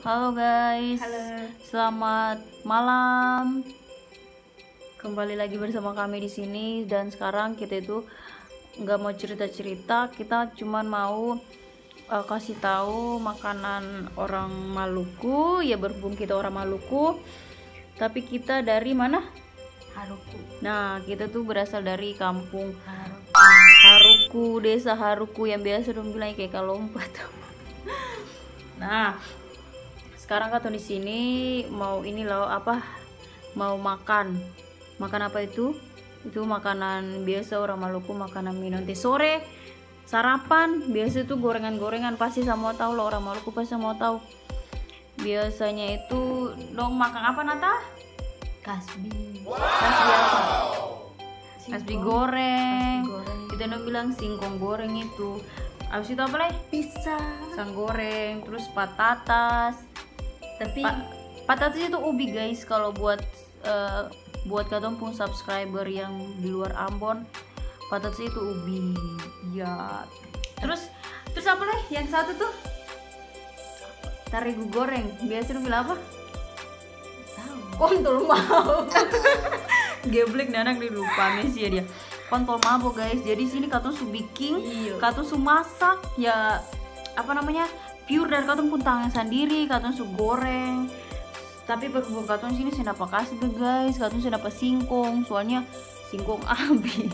Halo guys, Halo. selamat malam. Kembali lagi bersama kami di sini dan sekarang kita itu nggak mau cerita-cerita, kita cuman mau kasih tahu makanan orang Maluku. Ya berhubung kita orang Maluku, tapi kita dari mana? Haruku. Nah, kita tuh berasal dari kampung Haruku. Haruku, desa Haruku yang biasa dong bilang kayak lompat. Nah, sekarang Katon di sini mau ini loh mau makan apa itu makanan biasa orang Maluku, makanan minum teh sore, sarapan biasa itu gorengan pasti semua tahu loh, orang Maluku pasti semua tahu. Biasanya itu dong makan apa Nata? Kasbi. Kasbi apa? Kasbi goreng. Kasbi goreng. Kita dong bilang singkong goreng itu. Abis itu apa leh? Pisang. Pisang goreng, terus patatas. Tapi Patatas itu ubi guys, kalau buat Katong pun subscriber yang di luar Ambon, patatas itu ubi ya. Terus apa leh yang satu tuh? Terigu goreng, biasa lu bilang apa? tahu. Kontol mabok. Geblek nanak nih, lupa Messi ya dia. Kontol mabok guys. Jadi sini Katong su bikin, Iya. Katong su masak ya, apa namanya, pure dari Katong pun tangan sendiri, Katong su goreng. Tapi berhubung Katong sini saya dapat kasih tuh guys, Katong saya dapat singkong, soalnya singkong habis.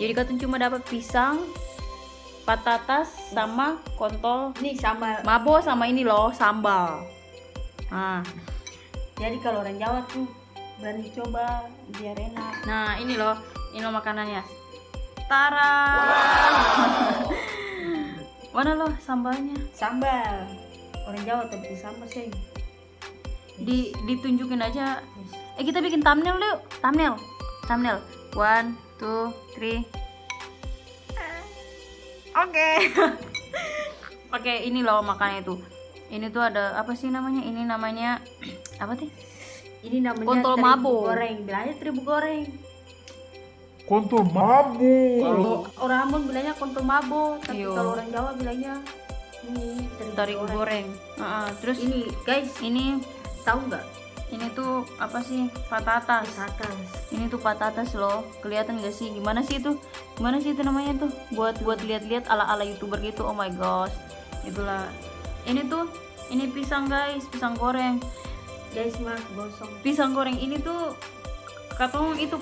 Jadi Katong cuma dapat pisang, patatas sama kontol Ini sambal. mabo sama ini loh sambal. Nah, Jadi kalau orang Jawa tuh berani coba biar enak. nah ini loh makanannya. Tara. Mana loh sambalnya? Sambal. Orang Jawa tapi sambal sih. Ditunjukin aja. Kita bikin thumbnail dulu. Thumbnail. 1, 2, 3. Oke. Oke, ini loh makannya itu. Ini tuh ada apa sih namanya? Ini namanya apa sih? Ini namanya Kontol terigu mabo. goreng. Bilangnya terigu goreng. Kontol mabuk. Kalau orang Ambon bilangnya kontol mabo, tapi Iya. kalau orang Jawa bilangnya ini Terigu goreng. Terus Ini guys, ini tahu nggak? ini tuh apa sih? Patatas. Patatas. Ini tuh patatas loh, kelihatan gak sih? Gimana sih itu namanya tuh? Buat lihat-lihat ala-ala YouTuber gitu. Oh my gosh, itulah. Ini pisang guys, pisang goreng. Guys, mah gosong. Pisang goreng ini tuh Katong itu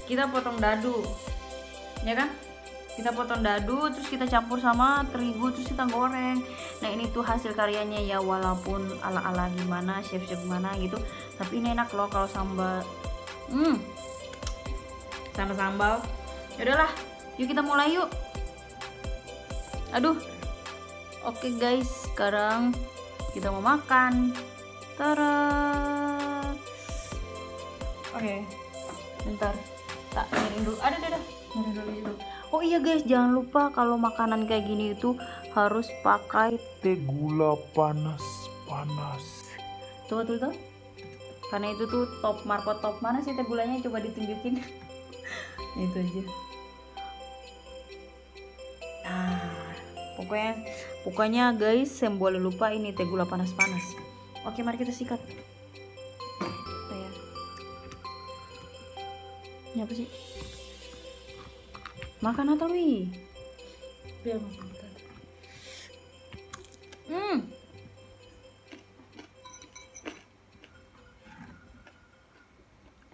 kita potong dadu, ya kan? Kita potong dadu, terus kita campur sama terigu, terus kita goreng. Nah ini tuh hasil karyanya ya, walaupun ala-ala gimana, chef-chef gimana gitu, tapi ini enak loh kalau sambal. Sama sambal. Yaudahlah, yuk kita mulai yuk. Aduh. Oke guys, sekarang kita mau makan. Tara. Oke. Bentar. Tak miring dulu. Ada. Miring dulu itu. Oh iya guys, jangan lupa kalau makanan kayak gini itu harus pakai Teh gula panas. tuh. Karena itu tuh top markot top. Mana sih teh gulanya, coba ditunjukin. Itu aja. Nah, pokoknya guys, saya boleh lupa ini teh gula panas. Oke, mari kita sikat. Kayak ini apa sih? Makan atau wi? Biar makan tadi.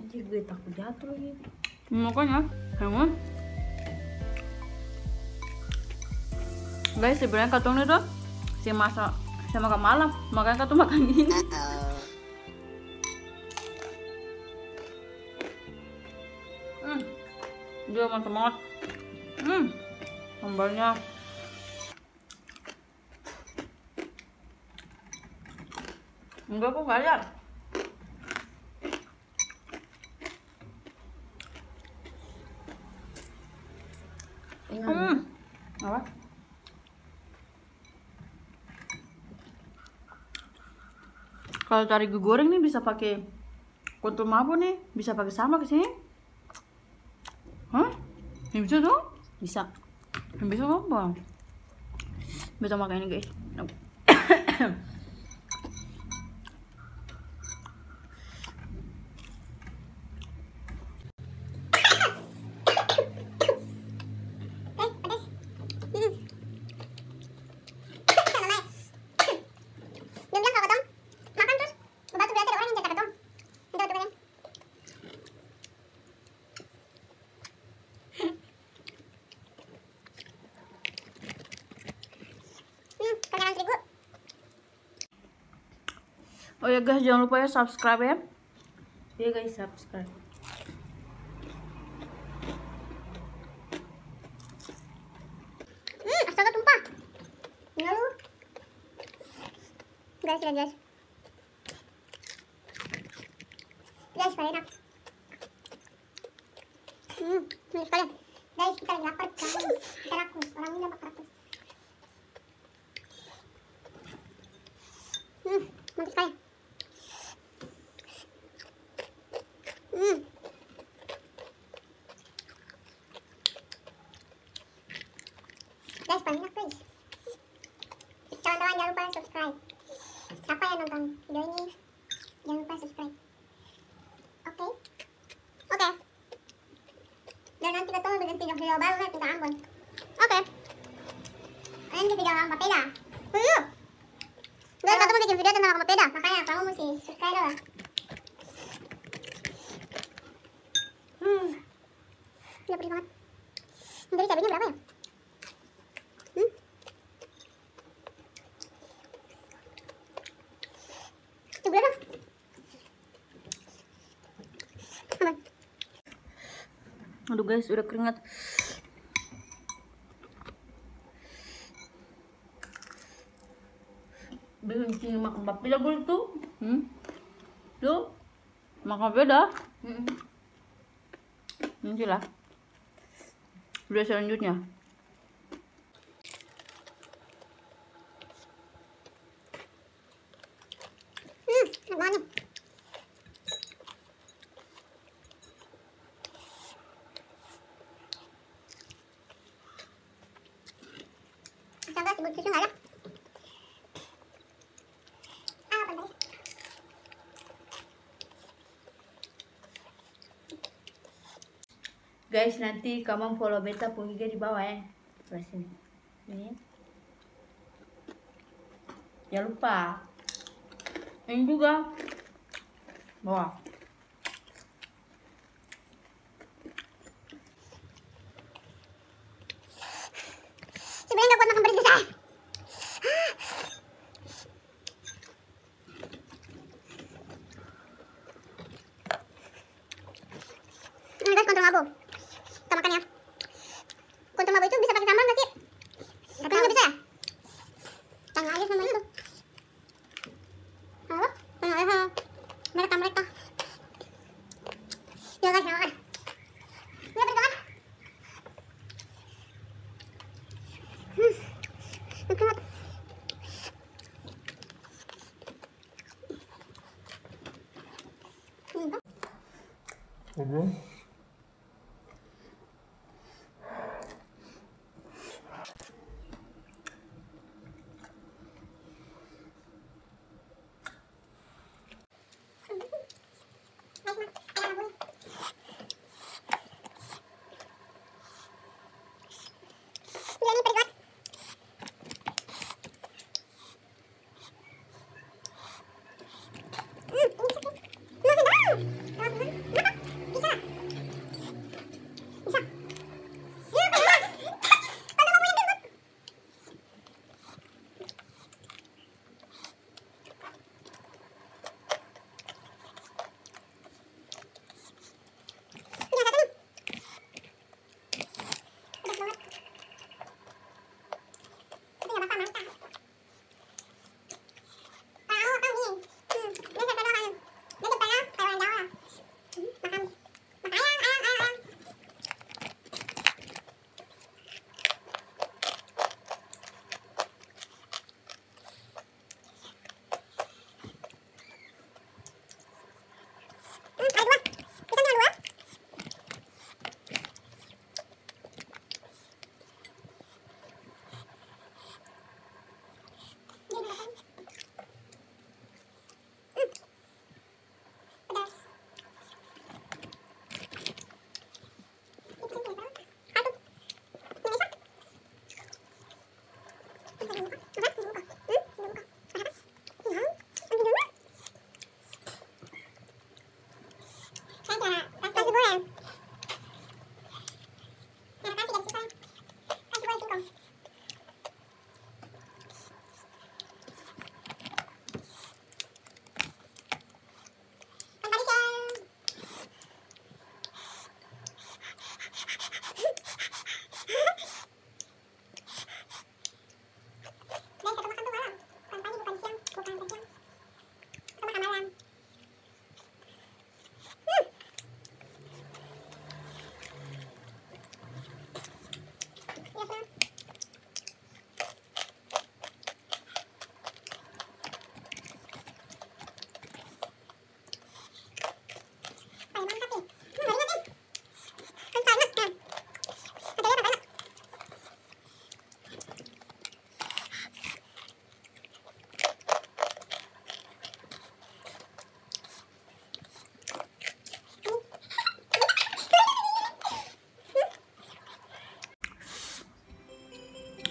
Anjir, gue takut jatuh lagi. Makanya, emang guys, sebenarnya Katong itu si masak sama makan malam, makanya Katong makan gini. Dia mantap banget. Sambalnya enggak kok, nggak lihat. Apa? Kalau terigu goreng nih bisa pakai kontol mabo nih, bisa pakai sambal ke sini. Hah? Yang bisa tuh? Bisa. Yang bisa apa? Bisa makan ini guys. Oh ya guys, jangan lupa ya subscribe ya. Ya guys, subscribe. Astaga tumpah. Lalu guys, guys. Guys, paling enak. Manis sekali. Guys, kita lagi lapar kan. Kita rakus, orang ini dapat rakus. Manis sekali. Guys, paling enak guys. Kawan-kawan jangan lupa subscribe. Siapa yang nonton video ini, jangan lupa subscribe. Oke? Oke. Dan nanti ketemu dengan video baru tentang Ambon. Oke. Nanti video orang Papeda. Guys, aku mau bikin video tentang orang Papeda. Makanya kamu mesti subscribe lah. Gila pedih banget. Jadi cabenya berapa ya? Coba dong. Aman. Aduh guys, udah keringat. Belum makan papila dulu tuh. Tuh, makan beda. Mm-mm. Nanti lah. Video selanjutnya. Enak banget nih. Astaga, sebut susu nggak ada. Bentar. Guys, nanti kamu follow beta pun IG di bawah ya. Sebelah sini. Ini. Jangan lupa. Ini juga. Wah. Sebenarnya nggak kuat makan pedas saya. Ini guys, kontrol mabuk. Kita makan ya. Kontrol mabuk itu bisa pakai sambal nggak sih? Tapi nggak bisa ya? Tanya aja sama itu. Halo? Tanya aja sama mereka. Ya guys, makan. Ini apa kan? Enak banget. Apa? Bisa.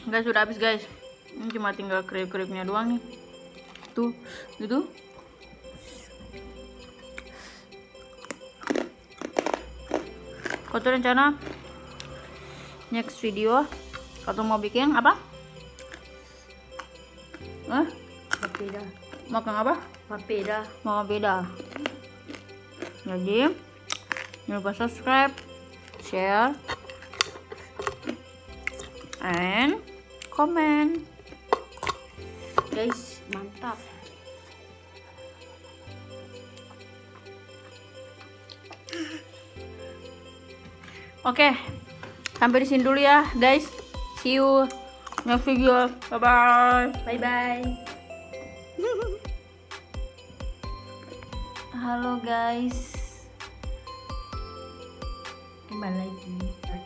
Guys, sudah habis guys. Ini cuma tinggal kriuk-kriuknya doang nih. Tuh, gitu. Kau rencana next video atau mau bikin apa? Papeda. Makan apa? Papeda. Mau beda. Jadi jangan lupa subscribe, share, and comment. Guys, mantap. Oke, sampai di sini dulu ya guys. See you next video. Bye bye. Bye bye. Halo guys. Kembali lagi.